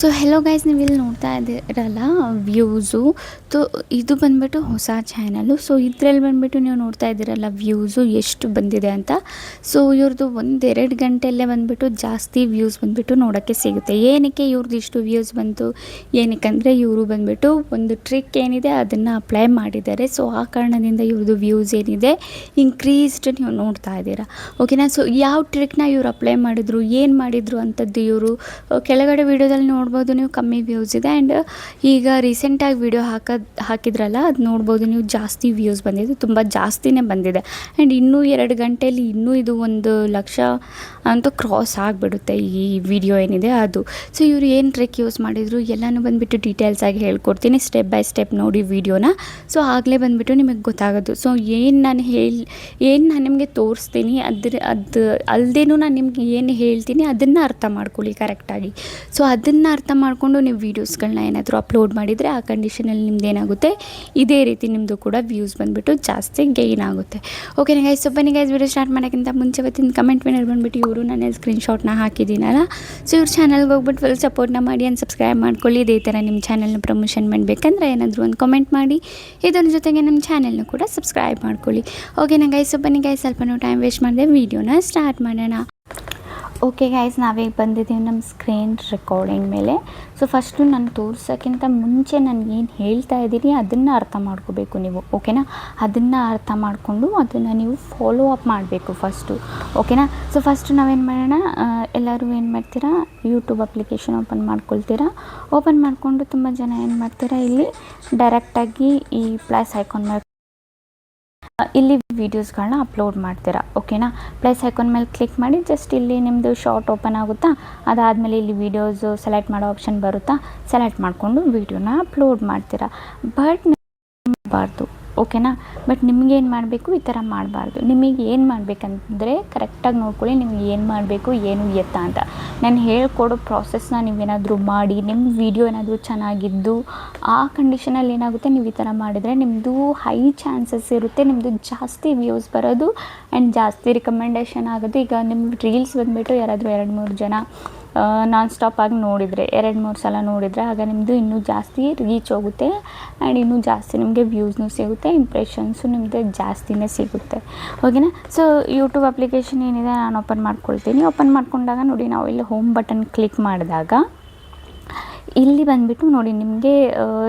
So hello guys, ನೀವು ಇಲ್ಲಿ ನೋಡ್ತಾ ಇದ್ದೀರಲ್ಲ ವ್ಯೂಸು. ಸೊ ಇದು ಬಂದುಬಿಟ್ಟು ಹೊಸ ಚಾನಲು. ಸೊ ಇದರಲ್ಲಿ ಬಂದುಬಿಟ್ಟು ನೀವು ನೋಡ್ತಾ ಇದ್ದೀರಲ್ಲ ವ್ಯೂಸು ಎಷ್ಟು ಬಂದಿದೆ ಅಂತ. ಸೊ ಇವ್ರದ್ದು 1-2 ಗಂಟೆಯಲ್ಲೇ ಬಂದುಬಿಟ್ಟು ಜಾಸ್ತಿ ವ್ಯೂಸ್ ಬಂದುಬಿಟ್ಟು ನೋಡೋಕ್ಕೆ ಸಿಗುತ್ತೆ. ಏನಕ್ಕೆ ಇವ್ರದ್ದು ಇಷ್ಟು ವ್ಯೂಸ್ ಬಂತು, ಏನಕ್ಕೆ ಇವರು ಬಂದುಬಿಟ್ಟು ಒಂದು ಟ್ರಿಕ್ ಏನಿದೆ ಅದನ್ನು ಅಪ್ಲೈ ಮಾಡಿದ್ದಾರೆ. ಸೊ ಆ ಕಾರಣದಿಂದ ಇವ್ರದ್ದು ವ್ಯೂಸ್ ಏನಿದೆ ಇನ್ಕ್ರೀಸ್ಡ್ ನೀವು ನೋಡ್ತಾ ಇದ್ದೀರಾ. ಓಕೆನಾ. ಸೊ ಯಾವ ಟ್ರಿಕ್ನ ಇವ್ರು ಅಪ್ಲೈ ಮಾಡಿದ್ರು, ಏನು ಮಾಡಿದರು ಅಂಥದ್ದು ಇವರು ಕೆಳಗಡೆ ವೀಡಿಯೋದಲ್ಲಿ ನೋಡ್ಬೋದು ನೀವು. ಕಮ್ಮಿ ವ್ಯೂಸ್ ಇದೆ. ಆ್ಯಂಡ್ ಈಗ ರೀಸೆಂಟಾಗಿ ವೀಡಿಯೋ ಹಾಕಿದ್ರಲ್ಲ ಅದು ನೋಡ್ಬೋದು ನೀವು, ಜಾಸ್ತಿ ವ್ಯೂಸ್ ಬಂದಿದೆ, ತುಂಬ ಜಾಸ್ತಿನೇ ಬಂದಿದೆ. ಆ್ಯಂಡ್ ಇನ್ನೂ 2 ಗಂಟೆಯಲ್ಲಿ ಇನ್ನೂ ಇದು 1 ಲಕ್ಷ ಅಂತೂ ಕ್ರಾಸ್ ಆಗಿಬಿಡುತ್ತೆ ಈ ವಿಡಿಯೋ ಏನಿದೆ ಅದು. ಸೊ ಇವರು ಏನು ಟ್ರಿಕ್ ಯೂಸ್ ಮಾಡಿದರು ಎಲ್ಲನೂ ಬಂದುಬಿಟ್ಟು ಡೀಟೇಲ್ಸಾಗಿ ಹೇಳ್ಕೊಡ್ತೀನಿ, ಸ್ಟೆಪ್ ಬೈ ಸ್ಟೆಪ್ ನೋಡಿ ವೀಡಿಯೋನ. ಸೊ ಆಗಲೇ ಬಂದುಬಿಟ್ಟು ನಿಮಗೆ ಗೊತ್ತಾಗೋದು. ಸೊ ಏನು ನಾನು ನಿಮಗೆ ತೋರಿಸ್ತೀನಿ ಅದು ಅಲ್ಲದೇನೂ ನಾನು ನಿಮ್ಗೆ ಏನು ಹೇಳ್ತೀನಿ ಅದನ್ನು ಅರ್ಥ ಮಾಡ್ಕೊಳ್ಳಿ ಕರೆಕ್ಟಾಗಿ. ಸೊ ಅದನ್ನು ಅರ್ಥ ಮಾಡಿಕೊಂಡು ನೀವು ವೀಡಿಯೋಸ್ಗಳನ್ನ ಏನಾದರೂ ಅಪ್ಲೋಡ್ ಮಾಡಿದರೆ ಆ ಕಂಡೀಷನಲ್ಲಿ ನಿಮ್ದು ಏನಾಗುತ್ತೆ, ಇದೇ ರೀತಿ ನಿಮ್ಮದು ಕೂಡ ವ್ಯೂಸ್ ಬಂದುಬಿಟ್ಟು ಜಾಸ್ತಿ ಗೈನ್ ಆಗುತ್ತೆ. ಓಕೆನಾ ಗೈಸ್. ಸೊ ಬನ್ನಿ ಗೈಸ್, ವೀಡಿಯೋ ಸ್ಟಾರ್ಟ್ ಮಾಡೋಕ್ಕಿಂತ ಮುಂಚೆ ಇವತ್ತಿನ ಕಮೆಂಟ್ ವಿನರ್ ಬಂದುಬಿಟ್ಟು ಇವರು ನನ್ನ ಸ್ಕ್ರೀನ್ಶಾಟ್ನ ಹಾಕಿದ್ದೀನಲ್ಲ. ಸೊ ಇವ್ರ ಚಾನಲ್ಗೆ ಹೋಗ್ಬಿಟ್ಟು ಫುಲ್ ಸಪೋರ್ಟ್ನ ಮಾಡಿ ಆ್ಯಂಡ್ ಸಬ್ಸ್ಕ್ರೈಬ್ ಮಾಡ್ಕೊಳ್ಳಿ. ಇದೇ ಥರ ನಿಮ್ಮ ಚಾನಲ್ನ ಪ್ರಮೋಷನ್ ಮಾಡಬೇಕಂದ್ರೆ ಏನಾದರೂ ಒಂದು ಕಮೆಂಟ್ ಮಾಡಿ, ಇದರ ಜೊತೆಗೆ ನಮ್ಮ ಚಾನಲ್ನ ಕೂಡ ಸಬ್ಸ್ಕ್ರೈಬ್ ಮಾಡ್ಕೊಳ್ಳಿ. ಓಕೆನಾ ಗೈಸ್. ಸೊ ಬನ್ನಿ ಗೈಸ್, ಸ್ವಲ್ಪ ಟೈಮ್ ವೇಸ್ಟ್ ಮಾಡಿದೆ, ವೀಡಿಯೋನ ಸ್ಟಾರ್ಟ್ ಮಾಡೋಣ. ಓಕೆ ಗೈಸ್, ನಾವೀಗ ಬಂದಿದ್ದೀವಿ ನಮ್ಮ ಸ್ಕ್ರೀನ್ ರೆಕಾರ್ಡಿಂಗ್ ಮೇಲೆ. ಸೊ ಫಸ್ಟು ನಾನು ತೋರ್ಸೋಕ್ಕಿಂತ ಮುಂಚೆ ನಾನು ಏನು ಹೇಳ್ತಾ ಇದ್ದೀನಿ ಅದನ್ನು ಅರ್ಥ ಮಾಡ್ಕೋಬೇಕು ನೀವು. ಓಕೆನಾ. ಅದನ್ನು ಅರ್ಥ ಮಾಡಿಕೊಂಡು ಅದನ್ನು ನೀವು ಫಾಲೋ ಅಪ್ ಮಾಡಬೇಕು ಫಸ್ಟು. ಓಕೆನಾ. ಸೊ ಫಸ್ಟು ನಾವೇನು ಮಾಡೋಣ, ಎಲ್ಲರೂ ಏನು ಮಾಡ್ತೀರಾ, ಯೂಟ್ಯೂಬ್ ಅಪ್ಲಿಕೇಶನ್ ಓಪನ್ ಮಾಡ್ಕೊಳ್ತೀರಾ. ಓಪನ್ ಮಾಡಿಕೊಂಡು ತುಂಬ ಜನ ಏನು ಮಾಡ್ತೀರಾ, ಇಲ್ಲಿ ಡೈರೆಕ್ಟಾಗಿ ಈ ಪ್ಲಸ್ ಐಕಾನ್ ಮೇಲೆ ಇಲ್ಲಿ ವೀಡಿಯೋಸ್ಗಳನ್ನ ಅಪ್ಲೋಡ್ ಮಾಡ್ತೀರಾ. ಓಕೆನಾ. ಪ್ಲಸ್ ಐಕಾನ್ ಮೇಲೆ ಕ್ಲಿಕ್ ಮಾಡಿ ಜಸ್ಟ್ ಇಲ್ಲಿ ನಿಮ್ಮದು ಶಾರ್ಟ್ ಓಪನ್ ಆಗುತ್ತಾ, ಅದಾದಮೇಲೆ ಇಲ್ಲಿ ವೀಡಿಯೋಸು ಸೆಲೆಕ್ಟ್ ಮಾಡೋ ಆಪ್ಷನ್ ಬರುತ್ತಾ, ಸೆಲೆಕ್ಟ್ ಮಾಡಿಕೊಂಡು ವೀಡಿಯೋನ ಅಪ್ಲೋಡ್ ಮಾಡ್ತೀರಾ. ಬಟ್ ಮಾಡಬಾರ್ದು. ಓಕೆನಾ. ಬಟ್ ನಿಮಗೇನು ಮಾಡಬೇಕು, ಈ ಥರ ಮಾಡಬಾರ್ದು. ನಿಮಗೆ ಏನು ಮಾಡಬೇಕಂದ್ರೆ ಕರೆಕ್ಟಾಗಿ ನೋಡ್ಕೊಳ್ಳಿ, ನಿಮ್ಗೆ ಏನು ಮಾಡಬೇಕು ಏನು ಎತ್ತ ಅಂತ. ನಾನು ಹೇಳ್ಕೊಡೋ ಪ್ರಾಸೆಸ್ನ ನೀವೇನಾದರೂ ಮಾಡಿ ನಿಮ್ಮ ವೀಡಿಯೋ ಏನಾದರೂ ಚೆನ್ನಾಗಿದ್ದು ಆ ಕಂಡೀಷನಲ್ಲಿ ಏನಾಗುತ್ತೆ, ನೀವು ಈ ಥರ ಮಾಡಿದರೆ ನಿಮ್ಮದು ಹೈ ಚಾನ್ಸಸ್ ಇರುತ್ತೆ ನಿಮ್ಮದು ಜಾಸ್ತಿ ವ್ಯೂಸ್ ಬರೋದು ಆ್ಯಂಡ್ ಜಾಸ್ತಿ ರಿಕಮೆಂಡೇಷನ್ ಆಗೋದು. ಈಗ ನಿಮ್ಮ ರೀಲ್ಸ್ ಬಂದುಬಿಟ್ಟು ಯಾರಾದರೂ 2-3 ಜನ ನಾನ್ ಸ್ಟಾಪಾಗಿ ನೋಡಿದರೆ, 2-3 ಸಲ ನೋಡಿದರೆ ಆಗ ನಿಮ್ಮದು ಇನ್ನೂ ಜಾಸ್ತಿ ರೀಚ್ ಹೋಗುತ್ತೆ ಆ್ಯಂಡ್ ಇನ್ನೂ ಜಾಸ್ತಿ ನಿಮಗೆ ವ್ಯೂಸ್ನೂ ಸಿಗುತ್ತೆ, ಇಂಪ್ರೆಷನ್ಸು ನಿಮ್ಮದು ಜಾಸ್ತಿನೇ ಸಿಗುತ್ತೆ. ಓಕೆನಾ. ಸೊ ಯೂಟ್ಯೂಬ್ ಅಪ್ಲಿಕೇಶನ್ ಏನಿದೆ ನಾನು ಓಪನ್ ಮಾಡ್ಕೊಳ್ತೀನಿ. ಓಪನ್ ಮಾಡ್ಕೊಂಡಾಗ ನೋಡಿ, ನಾವು ಇಲ್ಲಿ ಹೋಮ್ ಬಟನ್ ಕ್ಲಿಕ್ ಮಾಡಿದಾಗ ಇಲ್ಲಿ ಬಂದುಬಿಟ್ಟು ನೋಡಿ ನಿಮಗೆ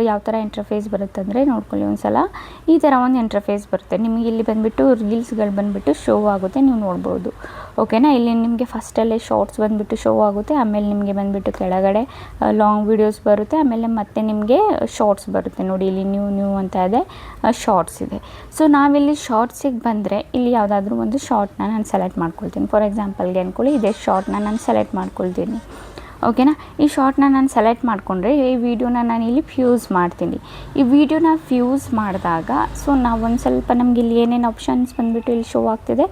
ಯಾವ ಥರ ಇಂಟರ್ಫೇಸ್ ಬರುತ್ತೆ ಅಂದರೆ ನೋಡ್ಕೊಳ್ಳಿ ಒಂದು ಸಲ. ಈ ಥರ ಒಂದು ಇಂಟರ್ಫೇಸ್ ಬರುತ್ತೆ ನಿಮಗೆ. ಇಲ್ಲಿ ಬಂದುಬಿಟ್ಟು ರೀಲ್ಸ್ಗಳು ಬಂದುಬಿಟ್ಟು ಶೋ ಆಗುತ್ತೆ, ನೀವು ನೋಡ್ಬೋದು. ಓಕೆನಾ. ಇಲ್ಲಿ ನಿಮಗೆ ಫಸ್ಟಲ್ಲೇ ಶಾರ್ಟ್ಸ್ ಬಂದುಬಿಟ್ಟು ಶೋ ಆಗುತ್ತೆ, ಆಮೇಲೆ ನಿಮಗೆ ಬಂದುಬಿಟ್ಟು ಕೆಳಗಡೆ ಲಾಂಗ್ ವೀಡಿಯೋಸ್ ಬರುತ್ತೆ, ಆಮೇಲೆ ಮತ್ತೆ ನಿಮಗೆ ಶಾರ್ಟ್ಸ್ ಬರುತ್ತೆ. ನೋಡಿ ಇಲ್ಲಿ ನ್ಯೂ ಅಂತ ಇದೆ, ಶಾರ್ಟ್ಸ್ ಇದೆ. ಸೊ ನಾವಿಲ್ಲಿ ಶಾರ್ಟ್ಸಿಗೆ ಬಂದರೆ ಇಲ್ಲಿ ಯಾವುದಾದ್ರೂ ಒಂದು ಶಾರ್ಟ್ನ ನಾನು ಸೆಲೆಕ್ಟ್ ಮಾಡ್ಕೊಳ್ತೀನಿ. ಫಾರ್ ಎಕ್ಸಾಂಪಲ್ಗೆ ಅಂದ್ಕೊಳ್ಳಿ, ಇದೇ ಶಾರ್ಟ್ನ ನಾನು ಸೆಲೆಕ್ಟ್ ಮಾಡ್ಕೊಳ್ತೀನಿ. ಓಕೆನಾ. ಈ ಶಾರ್ಟ್ನ ನಾನು ಸೆಲೆಕ್ಟ್ ಮಾಡಿಕೊಂಡ್ರೆ ಈ ವಿಡಿಯೋನ ನಾನು ಇಲ್ಲಿ ಫ್ಯೂಸ್ ಮಾಡ್ತೀನಿ. ಈ ವಿಡಿಯೋನ ಫ್ಯೂಸ್ ಮಾಡಿದಾಗ ಸೊ ನಾವು ಒಂದು ಸ್ವಲ್ಪ ನಮ್ಗೆ ಇಲ್ಲಿ ಏನೇನು ಆಪ್ಷನ್ಸ್ ಬಂದುಬಿಟ್ಟು ಇಲ್ಲಿ ಶೋ ಆಗ್ತಿದೆ,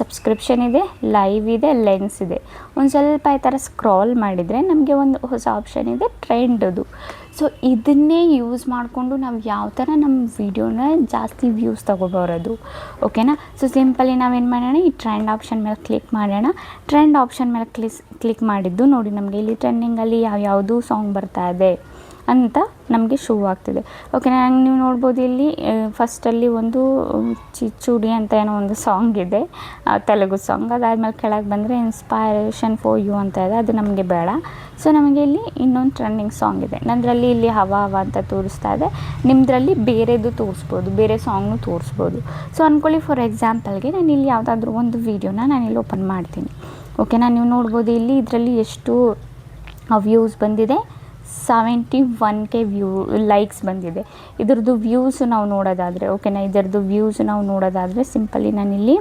ಸಬ್ಸ್ಕ್ರಿಪ್ಷನ್ ಇದೆ, ಲೈವ್ ಇದೆ, ಲೆನ್ಸ್ ಇದೆ. ಒಂದು ಸ್ವಲ್ಪ ಈ ಥರ ಸ್ಕ್ರಾಲ್ ಮಾಡಿದರೆ ನಮಗೆ ಒಂದು ಹೊಸ ಆಪ್ಷನ್ ಇದೆ, ಟ್ರೆಂಡದು. ಸೊ ಇದನ್ನೇ ಯೂಸ್ ಮಾಡಿಕೊಂಡು ನಾವು ಯಾವ ಥರ ನಮ್ಮ ವೀಡಿಯೋನ ಜಾಸ್ತಿ ವ್ಯೂಸ್ ತೊಗೊಬರೋದು. ಓಕೆನಾ. ಸೊ ಸಿಂಪಲಿ ನಾವೇನು ಮಾಡೋಣ, ಈ ಟ್ರೆಂಡ್ ಆಪ್ಷನ್ ಮೇಲೆ ಕ್ಲಿಕ್ ಮಾಡೋಣ. ಟ್ರೆಂಡ್ ಆಪ್ಷನ್ ಮೇಲೆ ಕ್ಲಿಕ್ ಮಾಡಿದ್ದು ನೋಡಿ, ನಮಗೆ ಇಲ್ಲಿ ಟ್ರೆಂಡಿಂಗಲ್ಲಿ ಯಾವುದು ಸಾಂಗ್ ಬರ್ತಾ ಇದೆ ಅಂತ ನಮಗೆ ಶೋ ಆಗ್ತಿದೆ. ಓಕೆ. ನಂಗೆ ನೀವು ನೋಡ್ಬೋದು ಇಲ್ಲಿ ಫಸ್ಟಲ್ಲಿ ಒಂದು ಚಿಚ್ಚುಡಿ ಅಂತ ಏನೋ ಒಂದು ಸಾಂಗ್ ಇದೆ, ತೆಲುಗು ಸಾಂಗ್. ಅದಾದಮೇಲೆ ಕೆಳಗೆ ಬಂದರೆ ಇನ್ಸ್ಪೈರೇಷನ್ ಫಾರ್ ಯು ಅಂತ ಇದೆ, ಅದು ನಮಗೆ ಬೇಡ. ಸೊ ನಮಗೆ ಇಲ್ಲಿ ಇನ್ನೊಂದು ಟ್ರೆಂಡಿಂಗ್ ಸಾಂಗ್ ಇದೆ. ನಂದರಲ್ಲಿ ಇಲ್ಲಿ ಹವಾ ಅಂತ ತೋರಿಸ್ತಾ ಇದೆ, ನಿಮ್ಮದ್ರಲ್ಲಿ ಬೇರೆದು ತೋರಿಸ್ಬೋದು, ಬೇರೆ ಸಾಂಗ್ನು ತೋರಿಸ್ಬೋದು. ಸೊ ಅಂದ್ಕೊಳ್ಳಿ ಫಾರ್ ಎಕ್ಸಾಂಪಲ್ಗೆ ನಾನು ಇಲ್ಲಿ ಯಾವುದಾದ್ರೂ ಒಂದು ವೀಡಿಯೋನ ನಾನಿಲ್ಲಿ ಓಪನ್ ಮಾಡ್ತೀನಿ. ಓಕೆನಾ. ನೀವು ನೋಡ್ಬೋದು ಇಲ್ಲಿ ಇದರಲ್ಲಿ ಎಷ್ಟು ವ್ಯೂಸ್ ಬಂದಿದೆ, 71K ಲೈಕ್ಸ್ ಬಂದಿದೆ. ಇದ್ರದ್ದು ವ್ಯೂಸ್ ನಾವು ನೋಡೋದಾದರೆ, ಓಕೆನಾ, ಇದರದ್ದು ವ್ಯೂಸ್ ನಾವು ನೋಡೋದಾದರೆ ಸಿಂಪಲಿ ನಾನಿಲ್ಲಿ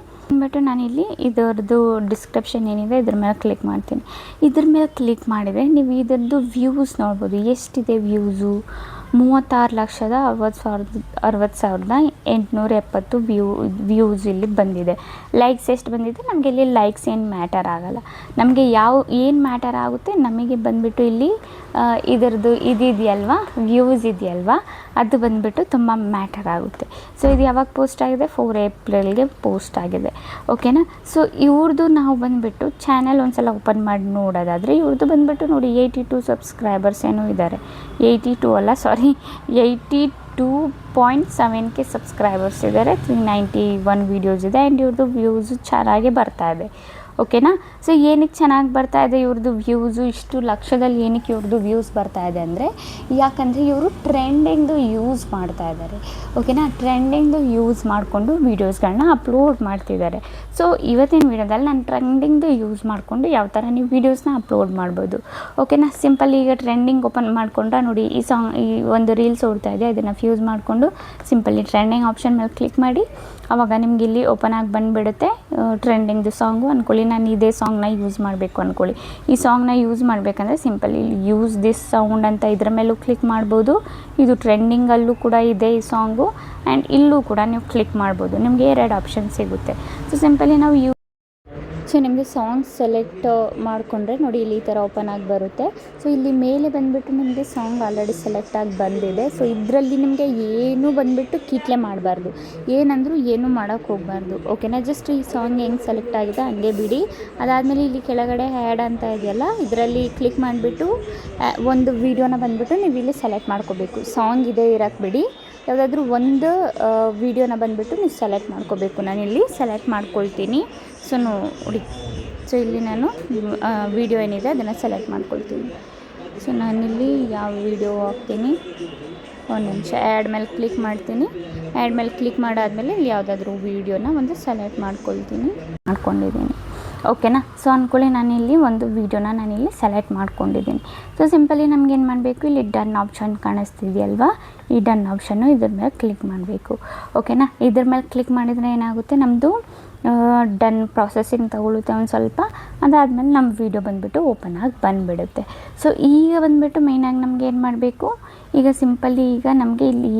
ಇದರದ್ದು ಡಿಸ್ಕ್ರಿಪ್ಷನ್ ಏನಿದೆ ಇದ್ರ ಮೇಲೆ ಕ್ಲಿಕ್ ಮಾಡ್ತೀನಿ. ಇದ್ರ ಮೇಲೆ ಕ್ಲಿಕ್ ಮಾಡಿದರೆ ನೀವು ಇದರದ್ದು ವ್ಯೂಸ್ ನೋಡ್ಬೋದು. ಎಷ್ಟಿದೆ ವ್ಯೂಸು, 36,60,870 ವ್ಯೂಸ್ ಇಲ್ಲಿ ಬಂದಿದೆ. ಲೈಕ್ಸ್ ಎಷ್ಟು ಬಂದಿದೆ, ನಮಗೆ ಇಲ್ಲಿ ಲೈಕ್ಸ್ ಏನು ಮ್ಯಾಟರ್ ಆಗೋಲ್ಲ. ನಮಗೆ ಏನು ಮ್ಯಾಟರ್ ಆಗುತ್ತೆ, ನಮಗೆ ಬಂದುಬಿಟ್ಟು ಇಲ್ಲಿ ಇದರದ್ದು ಇದೆಯಲ್ವಾ, ವ್ಯೂಸ್ ಇದೆಯಲ್ವಾ, ಅದು ಬಂದುಬಿಟ್ಟು ತುಂಬ ಮ್ಯಾಟರ್ ಆಗುತ್ತೆ. ಸೊ ಇದು ಯಾವಾಗ ಪೋಸ್ಟ್ ಆಗಿದೆ, 4 ಏಪ್ರಿಲ್ಗೆ ಪೋಸ್ಟ್ ಆಗಿದೆ. ಓಕೆನಾ. ಸೊ ಇವ್ರದ್ದು ನಾವು ಬಂದುಬಿಟ್ಟು ಚಾನಲ್ ಒಂದು ಸಲ ಓಪನ್ ಮಾಡಿ ನೋಡೋದಾದರೆ ಇವ್ರದ್ದು ಬಂದುಬಿಟ್ಟು ನೋಡಿ 82 ಸಬ್ಸ್ಕ್ರೈಬರ್ಸ್ ಏನೋ ಇದ್ದಾರೆ. 82 ಅಲ್ಲ, ಸಾರಿ, 82.7K ಸಬ್ಸ್ಕ್ರೈಬರ್ಸ್ ಇದ್ದಾರೆ. 391 ವೀಡಿಯೋಸ್ ಇದೆ ಆ್ಯಂಡ್ ಇವ್ರದ್ದು ವ್ಯೂಸು ಚೆನ್ನಾಗಿ ಬರ್ತಾ ಇದೆ. ಓಕೆನಾ. ಸೊ ಏನಕ್ಕೆ ಚೆನ್ನಾಗಿ ಬರ್ತಾ ಇದೆ ಇವ್ರದ್ದು ವ್ಯೂಸು, ಇಷ್ಟು ಲಕ್ಷದಲ್ಲಿ ಏನಕ್ಕೆ ಇವ್ರದ್ದು ವ್ಯೂಸ್ ಬರ್ತಾ ಇದೆ ಅಂದರೆ, ಯಾಕಂದರೆ ಇವರು ಟ್ರೆಂಡಿಂಗ್ದು ಯೂಸ್ ಮಾಡ್ತಾ ಇದ್ದಾರೆ. ಓಕೆನಾ. ಟ್ರೆಂಡಿಂಗ್ದು ಯೂಸ್ ಮಾಡಿಕೊಂಡು ವೀಡಿಯೋಸ್ಗಳನ್ನ ಅಪ್ಲೋಡ್ ಮಾಡ್ತಿದ್ದಾರೆ. ಸೊ ಇವತ್ತಿನ ವೀಡಿಯೋದಲ್ಲಿ ನಾನು ಟ್ರೆಂಡಿಂಗ್ದು ಯೂಸ್ ಮಾಡಿಕೊಂಡು ಯಾವ ಥರ ನೀವು ವೀಡಿಯೋಸ್ನ ಅಪ್ಲೋಡ್ ಮಾಡ್ಬೋದು. ಓಕೆನಾ. ಸಿಂಪಲ್ ಈಗ ಟ್ರೆಂಡಿಂಗ್ ಓಪನ್ ಮಾಡಿಕೊಂಡ್ರೆ ನೋಡಿ ಈ ಒಂದು ರೀಲ್ಸ್ ಓಡ್ತಾ ಇದೆ, ಅದನ್ನು ಫ್ಯೂಸ್ ಮಾಡಿಕೊಂಡು ಸಿಂಪಲ್ಲಿ ಟ್ರೆಂಡಿಂಗ್ ಆಪ್ಷನ್ ಮೇಲೆ ಕ್ಲಿಕ್ ಮಾಡಿ. ಆವಾಗ ನಿಮ್ಗೆ ಇಲ್ಲಿ ಓಪನ್ ಆಗಿ ಬಂದುಬಿಡುತ್ತೆ ಟ್ರೆಂಡಿಂಗ್ದು ಸಾಂಗು. ಅಂದ್ಕೊಳ್ಳಿ ನಾನು ಇದೇ ಸಾಂಗ್ನ ಯೂಸ್ ಮಾಡಬೇಕು ಅಂದ್ಕೊಳ್ಳಿ. ಈ ಸಾಂಗ್ನ ಯೂಸ್ ಮಾಡಬೇಕಂದ್ರೆ ಸಿಂಪಲ್ ಇಲ್ಲಿ ಯೂಸ್ ದಿಸ್ ಸೌಂಡ್ ಅಂತ ಇದ್ರ ಮೇಲೂ ಕ್ಲಿಕ್ ಮಾಡ್ಬೋದು. ಇದು ಟ್ರೆಂಡಿಂಗಲ್ಲೂ ಕೂಡ ಇದೆ ಈ ಸಾಂಗು ಆ್ಯಂಡ್ ಇಲ್ಲೂ ಕೂಡ ನೀವು ಕ್ಲಿಕ್ ಮಾಡ್ಬೋದು. ನಿಮಗೆ 2 ಆಪ್ಷನ್ ಸಿಗುತ್ತೆ. ಸೊ ಸಿಂಪಲಿ ನಾವು ಸೊ ನಿಮಗೆ ಸಾಂಗ್ ಸೆಲೆಕ್ಟ್ ಮಾಡಿಕೊಂಡ್ರೆ ನೋಡಿ ಇಲ್ಲಿ ಈ ಥರ ಓಪನ್ ಆಗಿ ಬರುತ್ತೆ. ಸೊ ಇಲ್ಲಿ ಮೇಲೆ ಬಂದುಬಿಟ್ಟು ನಿಮಗೆ ಸಾಂಗ್ ಆಲ್ರೆಡಿ ಸೆಲೆಕ್ಟ್ ಆಗಿ ಬಂದಿದೆ. ಸೊ ಇದರಲ್ಲಿ ನಿಮಗೆ ಏನೂ ಬಂದುಬಿಟ್ಟು ಕೀಟ್ಲೆ ಮಾಡಬಾರ್ದು, ಏನಂದರೂ ಏನೂ ಮಾಡೋಕ್ಕೆ ಹೋಗಬಾರ್ದು. ಓಕೆನಾ. ಜಸ್ಟ್ ಈ ಸಾಂಗ್ ಹೆಂಗೆ ಸೆಲೆಕ್ಟ್ ಆಗಿದೆ ಹಂಗೆ ಬಿಡಿ. ಅದಾದಮೇಲೆ ಇಲ್ಲಿ ಕೆಳಗಡೆ ಆ್ಯಡ್ ಅಂತ ಇದೆಯಲ್ಲ, ಇದರಲ್ಲಿ ಕ್ಲಿಕ್ ಮಾಡಿಬಿಟ್ಟು ಒಂದು ವೀಡಿಯೋನ ಬಂದುಬಿಟ್ಟು ನೀವು ಇಲ್ಲಿ ಸೆಲೆಕ್ಟ್ ಮಾಡ್ಕೋಬೇಕು. ಸಾಂಗ್ ಇದೆ ಇರೋಕ್ಕೆ ಬಿಡಿ, ಯಾವುದಾದ್ರೂ ಒಂದು ವೀಡಿಯೋನ ಬಂದುಬಿಟ್ಟು ನೀವು ಸೆಲೆಕ್ಟ್ ಮಾಡ್ಕೋಬೇಕು. ನಾನಿಲ್ಲಿ ಸೆಲೆಕ್ಟ್ ಮಾಡ್ಕೊಳ್ತೀನಿ. ಸೊ ನೋಡಿ, ಸೊ ಇಲ್ಲಿ ನಾನು ವೀಡಿಯೋ ಏನಿದೆ ಅದನ್ನು ಸೆಲೆಕ್ಟ್ ಮಾಡ್ಕೊಳ್ತೀನಿ. ಸೊ ನಾನಿಲ್ಲಿ ಯಾವ ವೀಡಿಯೋ ಹಾಕ್ತೀನಿ, ಒಂದು ನಿಮಿಷ. ಆ್ಯಡ್ ಮೇಲೆ ಕ್ಲಿಕ್ ಮಾಡ್ತೀನಿ. ಆ್ಯಡ್ ಮೇಲೆ ಕ್ಲಿಕ್ ಮಾಡಾದಮೇಲೆ ಯಾವುದಾದ್ರೂ ವೀಡಿಯೋನ ಒಂದು ಸೆಲೆಕ್ಟ್ ಮಾಡ್ಕೊಂಡಿದ್ದೀನಿ. ಓಕೆನಾ. ಸೊ ಅಂದ್ಕೊಳ್ಳಿ ನಾನಿಲ್ಲಿ ಒಂದು ವೀಡಿಯೋನ ನಾನಿಲ್ಲಿ ಸೆಲೆಕ್ಟ್ ಮಾಡ್ಕೊಂಡಿದ್ದೀನಿ. ಸೊ ಸಿಂಪಲಿ ನಮಗೇನು ಮಾಡಬೇಕು, ಇಲ್ಲಿ ಡನ್ ಆಪ್ಷನ್ ಕಾಣಿಸ್ತಿದೆಯಲ್ವಾ, ಈ ಡನ್ ಆಪ್ಷನ್ನು ಇದ್ರ ಮೇಲೆ ಕ್ಲಿಕ್ ಮಾಡಬೇಕು. ಓಕೆನಾ. ಇದ್ರ ಮೇಲೆ ಕ್ಲಿಕ್ ಮಾಡಿದರೆ ಏನಾಗುತ್ತೆ, ನಮ್ಮದು ಡನ್ ಪ್ರಾಸೆಸಿಂಗ್ ತಗೊಳುತ್ತೆ ಒಂದು ಸ್ವಲ್ಪ. ಅದಾದಮೇಲೆ ನಮ್ಮ ವೀಡಿಯೋ ಬಂದುಬಿಟ್ಟು ಓಪನ್ ಆಗಿ ಬಂದುಬಿಡುತ್ತೆ. ಸೊ ಈಗ ಬಂದುಬಿಟ್ಟು ಮೇಯ್ನಾಗಿ ನಮ್ಗೆ ಏನು ಮಾಡಬೇಕು, ಈಗ ಸಿಂಪಲ್ಲಿ ಈಗ ನಮಗೆ ಇಲ್ಲಿ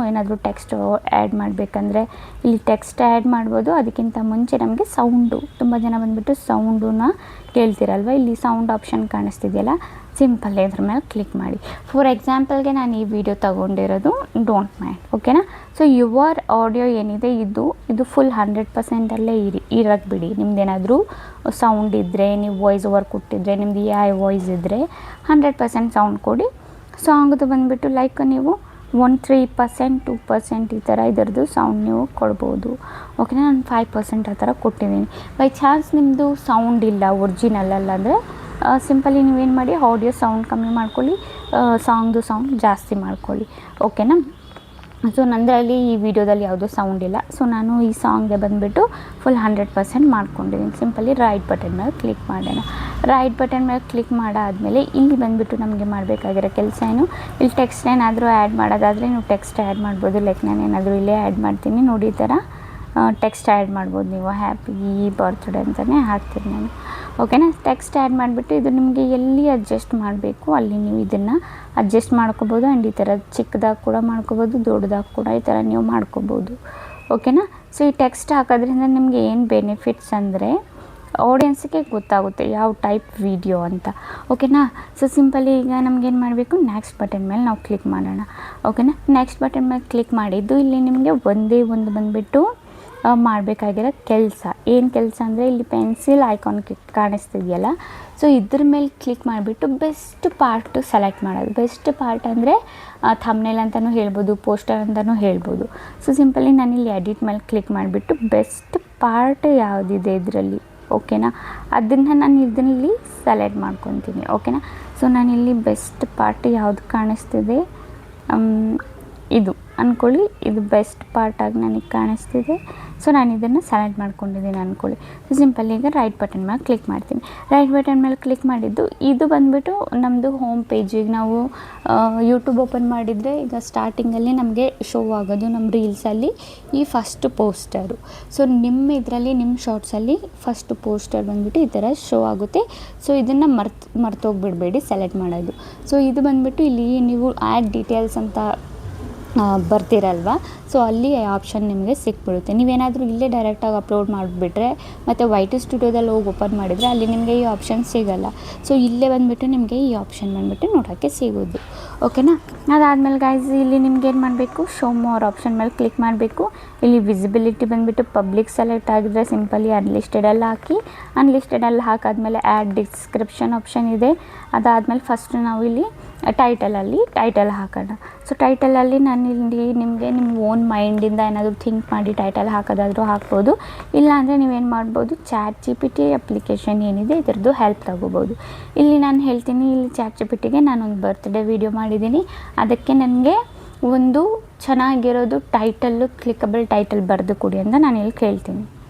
ಏನಾದರೂ ಟೆಕ್ಸ್ಟ್ ಆ್ಯಡ್ ಮಾಡಬೇಕಂದ್ರೆ ಇಲ್ಲಿ ಟೆಕ್ಸ್ಟ್ ಆ್ಯಡ್ ಮಾಡ್ಬೋದು. ಅದಕ್ಕಿಂತ ಮುಂಚೆ ನಮಗೆ ಸೌಂಡು, ತುಂಬ ಜನ ಬಂದುಬಿಟ್ಟು ಸೌಂಡನ್ನ ಕೇಳ್ತಿರಲ್ವ, ಇಲ್ಲಿ ಸೌಂಡ್ ಆಪ್ಷನ್ ಕಾಣಿಸ್ತಿದೆಯಲ್ಲ, ಸಿಂಪಲ್ ಇದ್ರ ಮೇಲೆ ಕ್ಲಿಕ್ ಮಾಡಿ. ಫಾರ್ ಎಕ್ಸಾಂಪಲ್ಗೆ ನಾನು ಈ ವಿಡಿಯೋ ತೊಗೊಂಡಿರೋದು ಡೋಂಟ್ ಮೈಂಡ್. ಓಕೆನಾ. ಸೊ ಯುವರ್ ಆಡಿಯೋ ಏನಿದೆ ಇದು ಫುಲ್ 100%ಅಲ್ಲೇ ಇರೋಕ್ಕೆ ಬಿಡಿ. ನಿಮ್ದೇನಾದರೂ ಸೌಂಡ್ ಇದ್ದರೆ, ನೀವು ವಾಯ್ಸ್ ಓವರ್ ಕೊಟ್ಟಿದ್ರೆ, ನಿಮ್ದು AI ವಾಯ್ಸ್ ಇದ್ದರೆ 100% ಸೌಂಡ್ ಕೊಡಿ. ಸಾಂಗ್ದು ಬಂದುಬಿಟ್ಟು ಲೈಕ್ ನೀವು 3%, 2% ಈ ಥರ ಇದರದ್ದು ಸೌಂಡ್ ನೀವು ಕೊಡ್ಬೋದು. ಓಕೆನಾ. ನಾನು 5% ಆ ಥರ ಕೊಟ್ಟಿದ್ದೀನಿ. ಬೈ ಚಾನ್ಸ್ ನಿಮ್ಮದು ಸೌಂಡ್ ಇಲ್ಲ, ಒರಿಜಿನಲ್ ಅಲ್ಲ ಅಂದರೆ ಸಿಂಪಲಿ ನೀವೇನು ಮಾಡಿ, ಆಡಿಯೋ ಸೌಂಡ್ ಕಮ್ಮಿ ಮಾಡ್ಕೊಳ್ಳಿ, ಸಾಂಗ್ದು ಸೌಂಡ್ ಜಾಸ್ತಿ ಮಾಡ್ಕೊಳ್ಳಿ. ಓಕೆನಾ. ಸೊ ನಂದರಲ್ಲಿ ಈ ವಿಡಿಯೋದಲ್ಲಿ ಯಾವುದೂ ಸೌಂಡ್ ಇಲ್ಲ. ಸೊ ನಾನು ಈ ಸಾಂಗ್ಗೆ ಬಂದುಬಿಟ್ಟು ಫುಲ್ 100% ಮಾಡ್ಕೊಂಡಿದ್ದೀನಿ. ಸಿಂಪಲಿ ರೈಟ್ ಬಟನ್ ಮೇಲೆ ಕ್ಲಿಕ್ ಮಾಡೋಣ. ರೈಟ್ ಬಟನ್ ಮೇಲೆ ಕ್ಲಿಕ್ ಮಾಡಾದಮೇಲೆ ಇಲ್ಲಿ ಬಂದುಬಿಟ್ಟು ನಮಗೆ ಮಾಡಬೇಕಾಗಿರೋ ಕೆಲಸ ಏನು, ಇಲ್ಲಿ ಟೆಕ್ಸ್ಟ್ ಏನಾದರೂ ಆ್ಯಡ್ ಮಾಡೋದಾದರೆ ನೀವು ಟೆಕ್ಸ್ಟ್ ಆ್ಯಡ್ ಮಾಡ್ಬೋದು. ಲೈಕ್ ನಾನು ಏನಾದರೂ ಇಲ್ಲೇ ಆ್ಯಡ್ ಮಾಡ್ತೀನಿ ನೋಡಿ, ಈ ಥರ ಟೆಕ್ಸ್ಟ್ ಆ್ಯಡ್ ಮಾಡ್ಬೋದು. ನೀವು ಹ್ಯಾಪಿ ಬರ್ತ್ಡೇ ಅಂತಲೇ ಹಾಕ್ತೀನಿ ನಾನು. ಓಕೆನಾ. ಟೆಕ್ಸ್ಟ್ ಆ್ಯಡ್ ಮಾಡಿಬಿಟ್ಟು ಇದು ನಿಮಗೆ ಎಲ್ಲಿ ಅಡ್ಜಸ್ಟ್ ಮಾಡಬೇಕು ಅಲ್ಲಿ ನೀವು ಇದನ್ನು ಅಡ್ಜಸ್ಟ್ ಮಾಡ್ಕೋಬೋದು. ಆ್ಯಂಡ್ ಈ ಥರ ಚಿಕ್ಕದಾಗಿ ಕೂಡ ಮಾಡ್ಕೋಬೋದು, ದೊಡ್ಡದಾಗಿ ಕೂಡ ಈ ಥರ ನೀವು ಮಾಡ್ಕೋಬೋದು. ಓಕೆನಾ. ಸೊ ಈ ಟೆಕ್ಸ್ಟ್ ಹಾಕೋದ್ರಿಂದ ನಿಮಗೆ ಏನು ಬೆನಿಫಿಟ್ಸ್ ಅಂದರೆ ಆಡಿಯನ್ಸಿಗೆ ಗೊತ್ತಾಗುತ್ತೆ ಯಾವ ಟೈಪ್ ವಿಡಿಯೋ ಅಂತ. ಓಕೆನಾ. ಸೊ ಸಿಂಪಲಿ ಈಗ ನಮಗೇನು ಮಾಡಬೇಕು, ನೆಕ್ಸ್ಟ್ ಬಟನ್ ಮೇಲೆ ನಾವು ಕ್ಲಿಕ್ ಮಾಡೋಣ. ಓಕೆನಾ. ನೆಕ್ಸ್ಟ್ ಬಟನ್ ಮೇಲೆ ಕ್ಲಿಕ್ ಮಾಡಿದ್ದು ಇಲ್ಲಿ ನಿಮಗೆ ಒಂದೇ ಒಂದು ಬಂದುಬಿಟ್ಟು ಮಾಡಬೇಕಾಗಿರೋ ಕೆಲಸ ಏನು ಕೆಲಸ ಅಂದರೆ ಇಲ್ಲಿ ಪೆನ್ಸಿಲ್ ಐಕಾನ್ ಕಾಣಿಸ್ತಿದೆಯಲ್ಲ, ಸೊ ಇದ್ರ ಮೇಲೆ ಕ್ಲಿಕ್ ಮಾಡಿಬಿಟ್ಟು ಬೆಸ್ಟ್ ಪಾರ್ಟ್ ಸೆಲೆಕ್ಟ್ ಮಾಡೋದು. ಬೆಸ್ಟ್ ಪಾರ್ಟ್ ಅಂದರೆ ಥಂಬ್ನೇಲ್ ಅಂತಲೂ ಹೇಳ್ಬೋದು, ಪೋಸ್ಟರ್ ಅಂತಲೂ ಹೇಳ್ಬೋದು. ಸೊ ಸಿಂಪಲಿ ನಾನಿಲ್ಲಿ ಎಡಿಟ್ ಮೇಲೆ ಕ್ಲಿಕ್ ಮಾಡಿಬಿಟ್ಟು ಬೆಸ್ಟ್ ಪಾರ್ಟ್ ಯಾವುದಿದೆ ಇದರಲ್ಲಿ, ಓಕೆನಾ, ಅದನ್ನು ನಾನು ಇದರಲ್ಲಿ ಸೆಲೆಕ್ಟ್ ಮಾಡ್ಕೊತೀನಿ. ಓಕೆನಾ. ಸೊ ನಾನಿಲ್ಲಿ ಬೆಸ್ಟ್ ಪಾರ್ಟ್ ಯಾವುದು ಕಾಣಿಸ್ತಿದೆ ಇದು ಅಂದ್ಕೊಳ್ಳಿ, ಇದು ಬೆಸ್ಟ್ ಪಾರ್ಟಾಗಿ ನನಗೆ ಕಾಣಿಸ್ತಿದೆ. ಸೊ ನಾನು ಇದನ್ನು ಸೆಲೆಕ್ಟ್ ಮಾಡ್ಕೊಂಡಿದ್ದೀನಿ ಅಂದ್ಕೊಳ್ಳಿ. ಸೊ ಸಿಂಪಲ್ ಈಗ ರೈಟ್ ಬಟನ್ ಮೇಲೆ ಕ್ಲಿಕ್ ಮಾಡ್ತೀನಿ. ರೈಟ್ ಬಟನ್ ಮೇಲೆ ಕ್ಲಿಕ್ ಮಾಡಿದ್ದು ಇದು ಬಂದುಬಿಟ್ಟು ನಮ್ಮದು ಹೋಮ್ ಪೇಜಿಗೆ ನಾವು ಯೂಟ್ಯೂಬ್ ಓಪನ್ ಮಾಡಿದರೆ ಈಗ ಸ್ಟಾರ್ಟಿಂಗಲ್ಲಿ ನಮಗೆ ಶೋ ಆಗೋದು ನಮ್ಮ ರೀಲ್ಸಲ್ಲಿ ಈ ಫಸ್ಟ್ ಪೋಸ್ಟರು. ಸೊ ನಿಮ್ಮ ಇದರಲ್ಲಿ ನಿಮ್ಮ ಶಾರ್ಟ್ಸಲ್ಲಿ ಫಸ್ಟ್ ಪೋಸ್ಟರ್ ಬಂದುಬಿಟ್ಟು ಈ ಥರ ಶೋ ಆಗುತ್ತೆ. ಸೊ ಇದನ್ನು ಮರ್ತೋಗ್ಬಿಡಬೇಡಿ ಸೆಲೆಕ್ಟ್ ಮಾಡೋದು. ಸೊ ಇದು ಬಂದುಬಿಟ್ಟು ಇಲ್ಲಿ ನೀವು ಆ್ಯಡ್ ಡೀಟೇಲ್ಸ್ ಅಂತ ಬರ್ತಿರಲ್ವ, ಸೊ ಅಲ್ಲಿ ಆಪ್ಷನ್ ನಿಮಗೆ ಸಿಕ್ಬಿಡುತ್ತೆ. ನೀವೇನಾದರೂ ಇಲ್ಲೇ ಡೈರೆಕ್ಟಾಗಿ ಅಪ್ಲೋಡ್ ಮಾಡಿಬಿಟ್ರೆ ಮತ್ತು ವೈಟ್ ಸ್ಟುಡಿಯೋದಲ್ಲಿ ಹೋಗಿ ಓಪನ್ ಮಾಡಿದರೆ ಅಲ್ಲಿ ನಿಮಗೆ ಈ ಆಪ್ಷನ್ ಸಿಗೋಲ್ಲ. ಸೊ ಇಲ್ಲೇ ಬಂದುಬಿಟ್ಟು ನಿಮಗೆ ಈ ಆಪ್ಷನ್ ಬಂದುಬಿಟ್ಟು ನೋಡೋಕ್ಕೆ ಸಿಗೋದು. ಓಕೆನಾ. ಅದಾದಮೇಲೆ ಗೈಸ್ ಇಲ್ಲಿ ನಿಮ್ಗೆ ಏನು ಮಾಡಬೇಕು, ಶೋ ಮೋರ್ ಆಪ್ಷನ್ ಮೇಲೆ ಕ್ಲಿಕ್ ಮಾಡಬೇಕು. ಇಲ್ಲಿ ವಿಸಿಬಿಲಿಟಿ ಬಂದುಬಿಟ್ಟು ಪಬ್ಲಿಕ್ ಸೆಲೆಕ್ಟ್ ಆಗಿದ್ರೆ ಸಿಂಪಲಿ ಅನ್ಲಿಸ್ಟೆಡಲ್ಲಿ ಹಾಕಿ, ಅನ್ಲಿಸ್ಟೆಡಲ್ಲಿ ಹಾಕಾದ್ಮೇಲೆ ಆ್ಯಡ್ ಡಿಸ್ಕ್ರಿಪ್ಷನ್ ಆಪ್ಷನ್ ಇದೆ. ಅದಾದಮೇಲೆ ಫಸ್ಟ್ ನಾವು ಇಲ್ಲಿ ಟೈಟಲ್ ಹಾಕೋಣ. ಸೊ ಟೈಟಲಲ್ಲಿ ನಾನು ಇಲ್ಲಿ ನಿಮಗೆ ನಿಮ್ಮ ಓನ್ ಮೈಂಡಿಂದ ಏನಾದರೂ ಥಿಂಕ್ ಮಾಡಿ ಟೈಟಲ್ ಹಾಕೋದಾದರೂ ಹಾಕ್ಬೋದು. ಇಲ್ಲಾಂದರೆ ನೀವೇನು ಮಾಡ್ಬೋದು, ChatGPT ಅಪ್ಲಿಕೇಶನ್ ಏನಿದೆ ಇದರದ್ದು ಹೆಲ್ಪ್ ತಗೋಬೋದು. ಇಲ್ಲಿ ನಾನು ಹೇಳ್ತೀನಿ, ಇಲ್ಲಿ ChatGPTಗೆ ನಾನೊಂದು ಬರ್ತ್ಡೇ ವೀಡಿಯೋ ಮಾಡಿದ್ದೀನಿ, ಅದಕ್ಕೆ ನನಗೆ ಒಂದು ಚೆನ್ನಾಗಿರೋದು ಟೈಟಲ್ಲು, ಕ್ಲಿಕಬಲ್ ಟೈಟಲ್ ಬರೆದು ಕೊಡಿ ಅಂತ ನಾನು ಇಲ್ಲಿ ಕೇಳ್ತೀನಿ.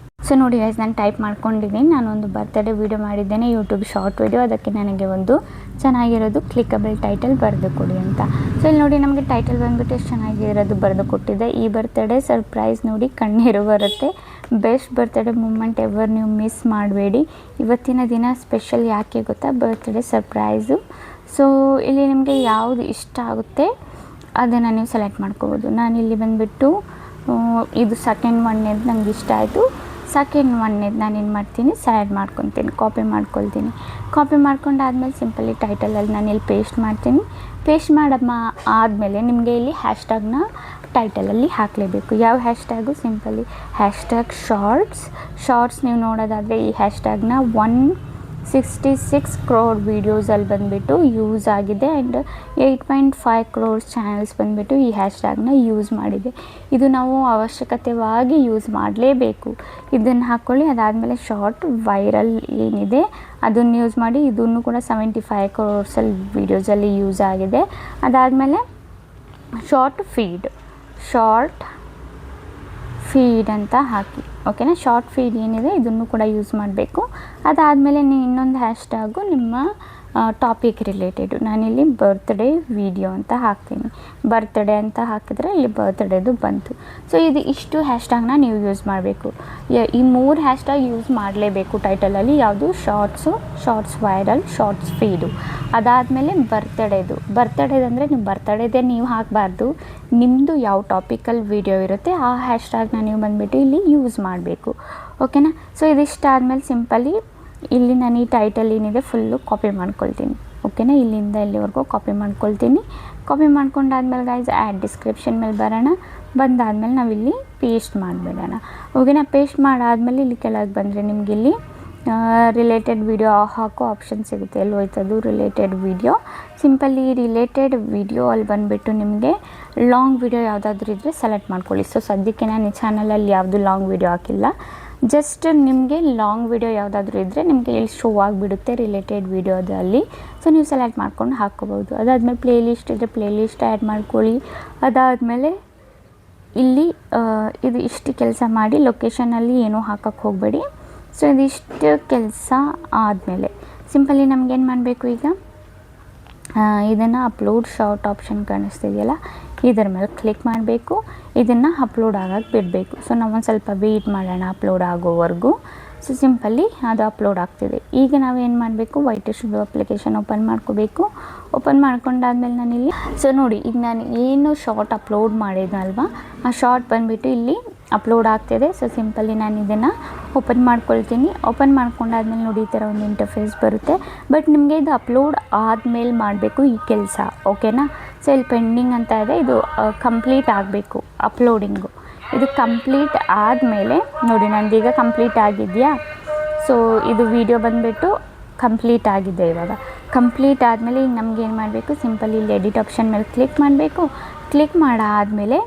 ಸೊ ನೋಡಿ ಗೈಸ್, ನಾನು ಟೈಪ್ ಮಾಡ್ಕೊಂಡಿದ್ದೀನಿ, ನಾನೊಂದು ಬರ್ತ್ಡೇ ವೀಡಿಯೋ ಮಾಡಿದ್ದೇನೆ, ಯೂಟ್ಯೂಬ್ ಶಾರ್ಟ್ ವೀಡಿಯೋ, ಅದಕ್ಕೆ ನನಗೆ ಒಂದು ಚೆನ್ನಾಗಿರೋದು ಕ್ಲಿಕಬಲ್ ಟೈಟಲ್ ಬರೆದು ಕೊಡಿ ಅಂತ. ಸೊ ಇಲ್ಲಿ ನೋಡಿ ನಮಗೆ ಟೈಟಲ್ ಬಂದುಬಿಟ್ಟು ಎಷ್ಟು ಚೆನ್ನಾಗಿರೋದು ಬರೆದು ಕೊಟ್ಟಿದೆ. ಈ ಬರ್ತ್ಡೇ ಸರ್ಪ್ರೈಸ್ ನೋಡಿ ಕಣ್ಣೀರು ಬರುತ್ತೆ, ಬೆಸ್ಟ್ ಬರ್ತ್ಡೇ ಮೂಮೆಂಟ್ ಎವರ್, ನೀವು ಮಿಸ್ ಮಾಡಬೇಡಿ, ಇವತ್ತಿನ ದಿನ ಸ್ಪೆಷಲ್ ಯಾಕೆ ಗೊತ್ತಾ, ಬರ್ತ್ಡೇ ಸರ್ಪ್ರೈಸು. ಸೊ ಇಲ್ಲಿ ನಿಮಗೆ ಯಾವುದು ಇಷ್ಟ ಆಗುತ್ತೆ ಅದನ್ನು ನೀವು ಸೆಲೆಕ್ಟ್ ಮಾಡ್ಕೋಬೋದು. ನಾನಿಲ್ಲಿ ಬಂದುಬಿಟ್ಟು ಇದು ಸೆಕೆಂಡ್ ಒನ್ನೇದು ನಂಗೆ ಇಷ್ಟ ಆಯಿತು. ಸೆಕೆಂಡ್ ಒನ್ನೇದು ನಾನೇನು ಮಾಡ್ತೀನಿ, ಸೆಲೆಕ್ಟ್ ಮಾಡ್ಕೊತೀನಿ, ಕಾಪಿ ಮಾಡ್ಕೊಂಡಾದ್ಮೇಲೆ ಸಿಂಪಲಿ ಟೈಟಲಲ್ಲಿ ನಾನು ಇಲ್ಲಿ ಪೇಸ್ಟ್ ಮಾಡ್ತೀನಿ. ಪೇಸ್ಟ್ ಆದಮೇಲೆ ನಿಮಗೆ ಇಲ್ಲಿ ಹ್ಯಾಶ್ಟ್ಯಾಗ್ನ ಟೈಟಲಲ್ಲಿ ಹಾಕಲೇಬೇಕು. ಯಾವ ಹ್ಯಾಶ್ಟ್ಯಾಗು, ಸಿಂಪಲಿ ಹ್ಯಾಶ್ಟ್ಯಾಗ್ ಶಾರ್ಟ್ಸ್ ನೀವು ನೋಡೋದಾದರೆ ಈ ಹ್ಯಾಶ್ಟ್ಯಾಗ್ನ 166 crore ವೀಡಿಯೋಸಲ್ಲಿ ಬಂದುಬಿಟ್ಟು ಯೂಸ್ ಆಗಿದೆ. ಆ್ಯಂಡ್ 8.5 crore ಚಾನಲ್ಸ್ ಬಂದುಬಿಟ್ಟು ಈ ಹ್ಯಾಶ್ಟ್ಯಾಗ್ನ ಯೂಸ್ ಮಾಡಿದೆ. ಇದು ನಾವು ಅವಶ್ಯಕತೆವಾಗಿ ಯೂಸ್ ಮಾಡಲೇಬೇಕು. ಇದನ್ನು ಹಾಕ್ಕೊಳ್ಳಿ. ಅದಾದಮೇಲೆ ಶಾರ್ಟ್ ವೈರಲ್ ಏನಿದೆ ಅದನ್ನು ಯೂಸ್ ಮಾಡಿ, ಇದನ್ನು ಕೂಡ 75 crore ವೀಡಿಯೋಸಲ್ಲಿ ಯೂಸ್ ಆಗಿದೆ. ಅದಾದಮೇಲೆ ಶಾರ್ಟ್ ಫೀಡ್ ಅಂತ ಹಾಕಿ, ಓಕೆನಾ. ಶಾರ್ಟ್ ಫೀಡ್ ಏನಿದೆ ಇದನ್ನು ಕೂಡ ಯೂಸ್ ಮಾಡಬೇಕು. ಅದಾದಮೇಲೆ ನೀವು ಇನ್ನೊಂದು ಹ್ಯಾಶ್ಟ್ಯಾಗು ನಿಮ್ಮ ಟಾಪಿಕ್ ರಿಲೇಟೆಡು, ನಾನಿಲ್ಲಿ ಬರ್ತ್ಡೇ ವೀಡಿಯೋ ಅಂತ ಹಾಕ್ತೀನಿ. ಬರ್ತ್ಡೇ ಅಂತ ಹಾಕಿದ್ರೆ ಇಲ್ಲಿ ಬರ್ತ್ಡೇದು ಬಂತು. ಸೊ ಇಷ್ಟು ಹ್ಯಾಶ್ಟ್ಯಾಗ್ನ ನೀವು ಯೂಸ್ ಮಾಡಬೇಕು. ಈ 3 ಹ್ಯಾಶ್ಟ್ಯಾಗ್ ಯೂಸ್ ಮಾಡಲೇಬೇಕು ಟೈಟಲಲ್ಲಿ. ಯಾವುದು, ಶಾರ್ಟ್ಸ್ ವೈರಲ್, ಶಾರ್ಟ್ಸ್ ಫೀಡು. ಅದಾದಮೇಲೆ ಬರ್ತ್ಡೇದಂದರೆ ನೀವು ಬರ್ತ್ಡೇದೇ ನೀವು ಹಾಕಬಾರ್ದು, ನಿಮ್ಮದು ಯಾವ ಟಾಪಿಕಲ್ಲಿ ವೀಡಿಯೋ ಇರುತ್ತೆ ಆ ಹ್ಯಾಶ್ಟ್ಯಾಗ್ನ ನೀವು ಬಂದುಬಿಟ್ಟು ಇಲ್ಲಿ ಯೂಸ್ ಮಾಡಬೇಕು, ಓಕೆನಾ. ಸೊ ಇದಿಷ್ಟ ಆದಮೇಲೆ ಸಿಂಪಲಿ ಇಲ್ಲಿ ನಾನು ಈ ಟೈಟಲ್ ಏನಿದೆ ಫುಲ್ಲು ಕಾಪಿ ಮಾಡ್ಕೊಳ್ತೀನಿ, ಓಕೆನಾ. ಇಲ್ಲಿಂದ ಇಲ್ಲಿವರೆಗೂ ಕಾಪಿ ಮಾಡ್ಕೊಂಡಾದ್ಮೇಲೆ ಗೈಸ್ ಆ್ಯಡ್ ಡಿಸ್ಕ್ರಿಪ್ಷನ್ ಮೇಲೆ ಬಂದಾದಮೇಲೆ ನಾವಿಲ್ಲಿ ಪೇಸ್ಟ್ ಮಾಡಿಬಿಡೋಣ, ಓಕೆನಾ. ಪೇಸ್ಟ್ ಮಾಡಾದಮೇಲೆ ಇಲ್ಲಿ ಕೆಳಗೆ ಬಂದರೆ ನಿಮ್ಗೆ ಇಲ್ಲಿ ರಿಲೇಟೆಡ್ ವೀಡಿಯೋ ಹಾಕೋ ಆಪ್ಷನ್ ಸಿಗುತ್ತೆ. ಎಲ್ಲಿ ಹೋಯ್ತದು, related video. Simply related video ಅಲ್ಲಿ ಬಂದುಬಿಟ್ಟು ನಿಮಗೆ ಲಾಂಗ್ ವೀಡಿಯೋ ಯಾವುದಾದ್ರೂ ಇದ್ದರೆ ಸೆಲೆಕ್ಟ್ ಮಾಡ್ಕೊಳ್ಳಿ. ಸೊ ಸದ್ಯಕ್ಕೆ ನಾನು ಈ ಚಾನಲಲ್ಲಿ ಯಾವುದು ಲಾಂಗ್ ವೀಡಿಯೋ ಹಾಕಿಲ್ಲ. ಜಸ್ಟ್ ನಿಮಗೆ ಲಾಂಗ್ ವೀಡಿಯೋ ಯಾವುದಾದ್ರೂ ಇದ್ದರೆ ನಿಮಗೆ ಇಲ್ಲಿ ಶೋ ಆಗಿಬಿಡುತ್ತೆ ರಿಲೇಟೆಡ್ ವೀಡಿಯೋದಲ್ಲಿ. ಸೊ ನೀವು ಸೆಲೆಕ್ಟ್ ಮಾಡ್ಕೊಂಡು ಹಾಕ್ಕೋಬೋದು. ಅದಾದಮೇಲೆ ಪ್ಲೇಲಿಸ್ಟ್ ಇದ್ದರೆ ಪ್ಲೇಲಿಸ್ಟ್ ಆ್ಯಡ್ ಮಾಡ್ಕೊಳ್ಳಿ. ಅದಾದಮೇಲೆ ಇಲ್ಲಿ ಇದು ಇಷ್ಟು ಕೆಲಸ ಮಾಡಿ, ಲೊಕೇಶನಲ್ಲಿ ಏನೂ ಹಾಕೋಕ್ಕೆ ಹೋಗಬೇಡಿ. ಸೊ ಇದಿಷ್ಟು ಕೆಲಸ ಆದಮೇಲೆ ಸಿಂಪಲಿ ನಮಗೇನು ಮಾಡಬೇಕು, ಈಗ ಇದನ್ನು ಅಪ್ಲೋಡ್ ಶಾರ್ಟ್ ಆಪ್ಷನ್ ಕಾಣಿಸ್ತಿದೆಯಲ್ಲ, ಇದರ ಮೇಲೆ ಕ್ಲಿಕ್ ಮಾಡಬೇಕು. ಇದನ್ನು ಅಪ್ಲೋಡ್ ಆಗೋಕ್ಕೆ ಬಿಡಬೇಕು. ಸೊ ನಾವೊಂದು ಸ್ವಲ್ಪ ವೆಯ್ಟ್ ಮಾಡೋಣ ಅಪ್ಲೋಡ್ ಆಗೋವರೆಗೂ. ಸೊ ಸಿಂಪಲಿ ಅದು ಅಪ್ಲೋಡ್ ಆಗ್ತಿದೆ. ಈಗ ನಾವೇನು ಮಾಡಬೇಕು, ವೈಟಿ ಸ್ಟುಡಿಯೋ ಅಪ್ಲಿಕೇಶನ್ ಓಪನ್ ಮಾಡ್ಕೋಬೇಕು. ಓಪನ್ ಮಾಡ್ಕೊಂಡಾದ್ಮೇಲೆ ನಾನಿಲ್ಲಿ ಸೊ ನೋಡಿ, ಈಗ ನಾನು ಏನು ಶಾರ್ಟ್ ಅಪ್ಲೋಡ್ ಮಾಡಿದ್ನಲ್ವ, ಆ ಶಾರ್ಟ್ ಬಂದುಬಿಟ್ಟು ಇಲ್ಲಿ ಅಪ್ಲೋಡ್ ಆಗ್ತಿದೆ. ಸೊ ಸಿಂಪಲಿ ನಾನು ಇದನ್ನು ಓಪನ್ ಮಾಡ್ಕೊಳ್ತೀನಿ. ಓಪನ್ ಮಾಡ್ಕೊಂಡಾದ್ಮೇಲೆ ನೋಡಿ ಈ ಥರ ಒಂದು ಇಂಟರ್ಫೇಸ್ ಬರುತ್ತೆ. ಬಟ್ ನಿಮಗೆ ಇದು ಅಪ್ಲೋಡ್ ಆದಮೇಲೆ ಮಾಡಬೇಕು ಈ ಕೆಲಸ, ಓಕೆನಾ. ಸೊ ಇಲ್ಲಿ ಪೆಂಡಿಂಗ್ ಅಂತ ಇದೆ, ಇದು ಕಂಪ್ಲೀಟ್ ಆಗಬೇಕು ಅಪ್ಲೋಡಿಂಗು. ಇದು ಕಂಪ್ಲೀಟ್ ಆದಮೇಲೆ ನೋಡಿ, ನಂದೀಗ ಕಂಪ್ಲೀಟ್ ಆಗಿದೆಯಾ. ಸೊ ಇದು ವಿಡಿಯೋ ಬಂದುಬಿಟ್ಟು ಕಂಪ್ಲೀಟ್ ಆಗಿದೆ. ಇವಾಗ ಕಂಪ್ಲೀಟ್ ಆದಮೇಲೆ ಈಗ ನಮ್ಗೆ ಏನು ಮಾಡಬೇಕು, ಸಿಂಪಲ್ ಇಲ್ಲಿ ಎಡಿಟ್ ಆಪ್ಷನ್ ಮೇಲೆ ಕ್ಲಿಕ್ ಮಾಡಬೇಕು. ಕ್ಲಿಕ್ ಮಾಡಾದಮೇಲೆ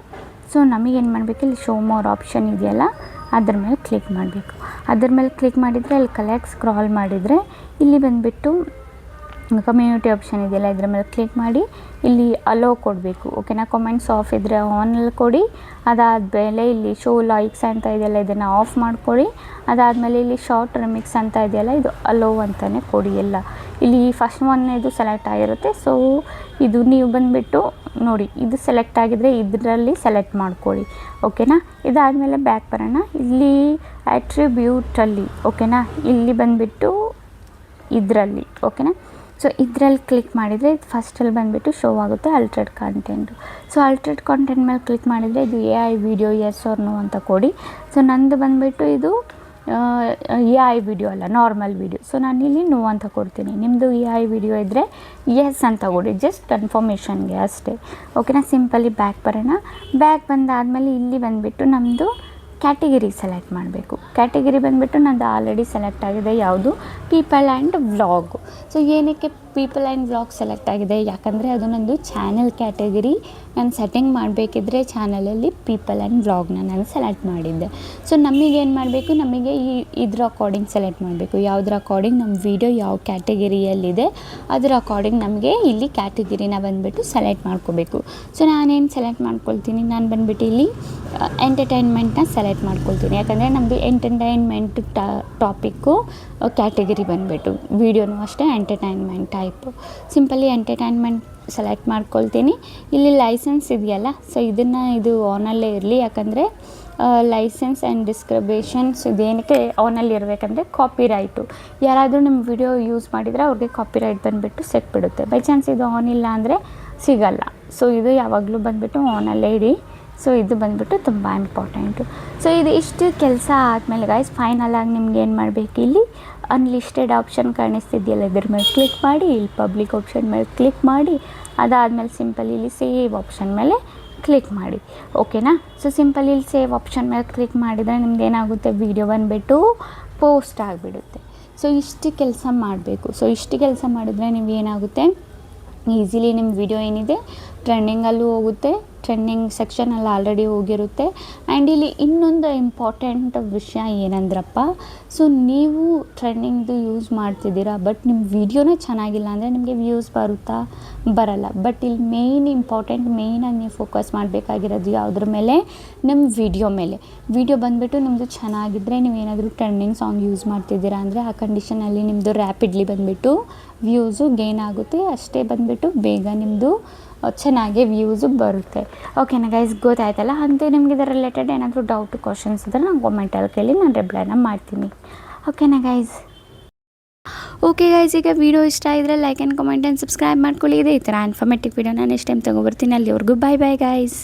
ಸೊ ನಮಗೇನು ಮಾಡಬೇಕು, ಇಲ್ಲಿ ಶೋ ಮೋರ್ ಆಪ್ಷನ್ ಇದೆಯಲ್ಲ ಅದ್ರ ಮೇಲೆ ಕ್ಲಿಕ್ ಮಾಡಬೇಕು. ಅದ್ರ ಮೇಲೆ ಕ್ಲಿಕ್ ಮಾಡಿದರೆ ಅಲ್ಲಿ ಕೆಳಗೆ ಸ್ಕ್ರಾಲ್ ಮಾಡಿದರೆ ಇಲ್ಲಿ ಬಂದುಬಿಟ್ಟು ಕಮ್ಯುನಿಟಿ ಆಪ್ಷನ್ ಇದೆಯಲ್ಲ ಇದ್ರ ಮೇಲೆ ಕ್ಲಿಕ್ ಮಾಡಿ ಇಲ್ಲಿ ಅಲೋ ಕೊಡಬೇಕು, ಓಕೆನಾ. ಕಮೆಂಟ್ಸ್ ಆಫ್ ಇದ್ದರೆ ಆನಲ್ಲಿ ಕೊಡಿ. ಅದಾದಮೇಲೆ ಇಲ್ಲಿ ಶೋ ಲೈಕ್ಸ್ ಅಂತ ಇದೆಯಲ್ಲ ಇದನ್ನು ಆಫ್ ಮಾಡ್ಕೊಳ್ಳಿ. ಅದಾದಮೇಲೆ ಇಲ್ಲಿ ಶಾರ್ಟ್ ರಿಮಿಕ್ಸ್ ಅಂತ ಇದೆಯಲ್ಲ ಇದು ಅಲೋ ಅಂತಲೇ ಕೊಡಿ ಎಲ್ಲ. ಇಲ್ಲಿ ಫಸ್ಟ್ ಒನ್ ಇದು ಸೆಲೆಕ್ಟ್ ಆಗಿರುತ್ತೆ. ಸೊ ಇದು ನೀವು ಬಂದುಬಿಟ್ಟು ನೋಡಿ, ಇದು ಸೆಲೆಕ್ಟ್ ಆಗಿದ್ದರೆ ಇದರಲ್ಲಿ ಸೆಲೆಕ್ಟ್ ಮಾಡ್ಕೊಳ್ಳಿ, ಓಕೆನಾ. ಇದಾದಮೇಲೆ ಬ್ಯಾಕ್ ಬರೋಣ. ಇಲ್ಲಿ ಅಟ್ರಿಬ್ಯೂಟಲ್ಲಿ, ಓಕೆನಾ, ಇಲ್ಲಿ ಬಂದುಬಿಟ್ಟು ಇದರಲ್ಲಿ, ಓಕೆನಾ. ಸೊ ಇದರಲ್ಲಿ ಕ್ಲಿಕ್ ಮಾಡಿದರೆ ಫಸ್ಟಲ್ಲಿ ಬಂದುಬಿಟ್ಟು ಶೋ ಆಗುತ್ತೆ altered content. So altered content ಮೇಲೆ ಕ್ಲಿಕ್ ಮಾಡಿದರೆ ಇದು AI video yes or no ಅಂತ ಕೊಡಿ. ಸೊ ನಂದು ಬಂದುಬಿಟ್ಟು ಇದು ಎ ಐ ವಿಡಿಯೋ ಅಲ್ಲ, ನಾರ್ಮಲ್ ವಿಡಿಯೋ. ಸೊ ನಾನಿಲ್ಲಿ ನೋ ಅಂತ ಕೊಡ್ತೀನಿ. ನಿಮ್ಮದು ಎ ಐ ವಿಡಿಯೋ ಇದ್ದರೆ ಎಸ್ ಅಂತ ಕೊಡಿ, ಜಸ್ಟ್ ಕನ್ಫರ್ಮೇಷನ್ಗೆ ಅಷ್ಟೇ. ಓಕೆನಾ. ಸಿಂಪಲಿ ಬ್ಯಾಕ್ ಬರೋಣ. ಬ್ಯಾಕ್ ಬಂದಾದಮೇಲೆ ಇಲ್ಲಿ ಬಂದುಬಿಟ್ಟು ನಮ್ಮದು ಕ್ಯಾಟಗಿರಿ ಸೆಲೆಕ್ಟ್ ಮಾಡಬೇಕು. ಕ್ಯಾಟಗಿರಿ ಬಂದುಬಿಟ್ಟು ನಂದು ಆಲ್ರೆಡಿ ಸೆಲೆಕ್ಟ್ ಆಗಿದೆ. ಯಾವುದು? People and vlog. ಸೊ ಏನಕ್ಕೆ ಪೀಪಲ್ ಆ್ಯಂಡ್ ವ್ಲಾಗ್ ಸೆಲೆಕ್ಟ್ ಆಗಿದೆ? ಯಾಕಂದರೆ ಅದು ನಂದು ಚಾನಲ್ ಕ್ಯಾಟಗಿರಿ. ನಾನು ಸೆಟ್ಟಿಂಗ್ ಮಾಡಬೇಕಿದ್ರೆ ಚಾನಲಲ್ಲಿ ಪೀಪಲ್ ಆ್ಯಂಡ್ ವ್ಲಾಗ್ನ ನಾನು ಸೆಲೆಕ್ಟ್ ಮಾಡಿದ್ದೆ. ಸೊ ನಮಗೇನು ಮಾಡಬೇಕು, ನಮಗೆ ಇದ್ರ ಅಕಾರ್ಡಿಂಗ್ ಸೆಲೆಕ್ಟ್ ಮಾಡಬೇಕು. ಯಾವುದ್ರ ಅಕಾರ್ಡಿಂಗ್ ನಮ್ಮ ವೀಡಿಯೋ ಯಾವ ಕ್ಯಾಟಗಿರಿಯಲ್ಲಿದೆ ಅದರ ಅಕಾರ್ಡಿಂಗ್ ನಮಗೆ ಇಲ್ಲಿ ಕ್ಯಾಟಗಿರಿನ ಬಂದುಬಿಟ್ಟು ಸೆಲೆಕ್ಟ್ ಮಾಡ್ಕೋಬೇಕು. ಸೊ ನಾನೇನು ಸೆಲೆಕ್ಟ್ ಮಾಡ್ಕೊಳ್ತೀನಿ, ನಾನು ಬಂದುಬಿಟ್ಟು ಇಲ್ಲಿ ಎಂಟರ್ಟೈನ್ಮೆಂಟ್ನ ಸೆಲೆಕ್ಟ್ ಮಾಡ್ಕೊಳ್ತೀನಿ. ಯಾಕಂದರೆ ನಮ್ಮದು ಎಂಟರ್ಟೈನ್ಮೆಂಟ್ ಟಾಪಿಕ್ಕು ಕ್ಯಾಟಗಿರಿ ಬಂದುಬಿಟ್ಟು, ವೀಡಿಯೋನೂ ಅಷ್ಟೇ entertainment type. Simply entertainment select ಮಾಡ್ಕೊಳ್ತೀನಿ. ಇಲ್ಲಿ ಲೈಸೆನ್ಸ್ ಇದೆಯಲ್ಲ, ಸೊ ಇದು ಆನಲ್ಲೇ ಇರಲಿ. ಯಾಕಂದರೆ ಲೈಸೆನ್ಸ್ ಆ್ಯಂಡ್ ಡಿಸ್ಕ್ರಿಬೇಷನ್ಸ್ ಇದೇನಕ್ಕೆ ಆನಲ್ಲಿ ಇರಬೇಕಂದ್ರೆ ಕಾಪಿರೈಟು. ಯಾರಾದರೂ ನಿಮ್ಮ ವಿಡಿಯೋ ಯೂಸ್ ಮಾಡಿದರೆ ಅವ್ರಿಗೆ ಕಾಪಿರೈಟ್ ಬಂದುಬಿಟ್ಟು ಸಿಕ್ಬಿಡುತ್ತೆ. ಬೈ ಚಾನ್ಸ್ ಇದು ಆನ್ ಇಲ್ಲ ಅಂದರೆ ಸಿಗಲ್ಲ. ಸೊ ಇದು ಯಾವಾಗಲೂ ಬಂದುಬಿಟ್ಟು ಆನಲ್ಲೇ ಇಡಿ. ಸೊ ಇದು ಬಂದುಬಿಟ್ಟು ತುಂಬ ಇಂಪಾರ್ಟೆಂಟು. ಸೊ ಇದು ಇಷ್ಟು ಕೆಲಸ ಆದಮೇಲೆ ಗೈಸ್ ಫೈನಲಾಗಿ ನಿಮ್ಗೆ ಏನು ಮಾಡಬೇಕು, ಇಲ್ಲಿ ಅನ್ಲಿಸ್ಟೆಡ್ ಆಪ್ಷನ್ ಕಾಣಿಸ್ತಿದೆಯಲ್ಲ, ಇದ್ರ ಮೇಲೆ ಕ್ಲಿಕ್ ಮಾಡಿ. ಇಲ್ಲಿ ಪಬ್ಲಿಕ್ ಆಪ್ಷನ್ ಮೇಲೆ ಕ್ಲಿಕ್ ಮಾಡಿ. ಅದಾದಮೇಲೆ ಸಿಂಪಲ್ ಇಲ್ಲಿ ಸೇವ್ ಆಪ್ಷನ್ ಮೇಲೆ ಕ್ಲಿಕ್ ಮಾಡಿ. ಓಕೆನಾ. ಸೊ ಸಿಂಪಲ್ ಇಲ್ಲಿ ಸೇವ್ ಆಪ್ಷನ್ ಮೇಲೆ ಕ್ಲಿಕ್ ಮಾಡಿದರೆ ನಿಮ್ದು ಏನಾಗುತ್ತೆ, ವೀಡಿಯೋ ಬಂದುಬಿಟ್ಟು ಪೋಸ್ಟ್ ಆಗಿಬಿಡುತ್ತೆ. ಸೊ ಇಷ್ಟು ಕೆಲಸ ಮಾಡಬೇಕು. ಸೊ ಇಷ್ಟು ಕೆಲಸ ಮಾಡಿದ್ರೆ ನೀವು ಏನಾಗುತ್ತೆ, ಈಸಿಲಿ ನಿಮ್ಮ ವಿಡಿಯೋ ಏನಿದೆ ಟ್ರೆಂಡಿಂಗಲ್ಲೂ ಹೋಗುತ್ತೆ, ಟ್ರೆಂಡಿಂಗ್ ಸೆಕ್ಷನಲ್ಲಿ ಆಲ್ರೆಡಿ ಹೋಗಿರುತ್ತೆ. ಆ್ಯಂಡ್ ಇಲ್ಲಿ ಇನ್ನೊಂದು ಇಂಪಾರ್ಟೆಂಟ್ ವಿಷಯ ಏನಂದ್ರಪ್ಪ, ಸೊ ನೀವು ಟ್ರೆಂಡಿಂಗ್ದು ಯೂಸ್ ಮಾಡ್ತಿದ್ದೀರಾ, ಬಟ್ ನಿಮ್ಮ ವಿಡಿಯೋನೇ ಚೆನ್ನಾಗಿಲ್ಲ ಅಂದರೆ ನಿಮಗೆ ವ್ಯೂಸ್ ಬರುತ್ತಾ? ಬರಲ್ಲ. ಬಟ್ ಇಲ್ಲಿ ಮೇಯ್ನಾಗಿ ನೀವು ಫೋಕಸ್ ಮಾಡಬೇಕಾಗಿರೋದು ಯಾವುದ್ರ ಮೇಲೆ, ನಿಮ್ಮ ವಿಡಿಯೋ ಮೇಲೆ. ವಿಡಿಯೋ ಬಂದುಬಿಟ್ಟು ನಿಮ್ಮದು ಚೆನ್ನಾಗಿದ್ದರೆ, ನೀವು ಏನಾದರೂ ಟ್ರೆಂಡಿಂಗ್ ಸಾಂಗ್ ಯೂಸ್ ಮಾಡ್ತಿದ್ದೀರಾ ಅಂದರೆ ಆ ಕಂಡೀಷನಲ್ಲಿ ನಿಮ್ಮದು ರ್ಯಾಪಿಡ್ಲಿ ಬಂದುಬಿಟ್ಟು ವ್ಯೂಸು ಗೇನ್ ಆಗುತ್ತೆ. ಅಷ್ಟೇ ಬಂದುಬಿಟ್ಟು ಬೇಗ ನಿಮ್ಮದು ಚೆನ್ನಾಗಿ ವ್ಯೂಸು ಬರುತ್ತೆ. ಓಕೆನಾ ಗೈಸ್, ಗೊತ್ತಾಯ್ತಲ್ಲ. ಅಂತೂ ನಿಮ್ಗೆ ಇದರ ರಿಲೇಟೆಡ್ ಏನಾದರೂ ಡೌಟು ಕ್ವಶನ್ಸ್ ಇದ್ದರೆ ನಾನು ಕಾಮೆಂಟಲ್ಲಿ ಕೇಳಿ ನಾನು ರಿಪ್ಲೈನ ಮಾಡ್ತೀನಿ. ಓಕೆನಾ ಗೈಸ್. ಓಕೆ ಗೈಸ್, ಈಗ ವಿಡಿಯೋ ಇಷ್ಟ ಆಗಿದ್ರೆ like and comment and subscribe ಮಾಡ್ಕೊಳ್ಳಿ. ಈ ಥರ ಇನ್ಫಾರ್ಮೇಟಿವ್ ವಿಡಿಯೋ ನಾನು ನೆಕ್ಸ್ಟ್ ಟೈಮ್ ತೊಗೊಬರ್ತೀನಿ. ಅಲ್ಲಿವರೆಗೂ ಬಾಯ್ ಬಾಯ್ ಗೈಸ್.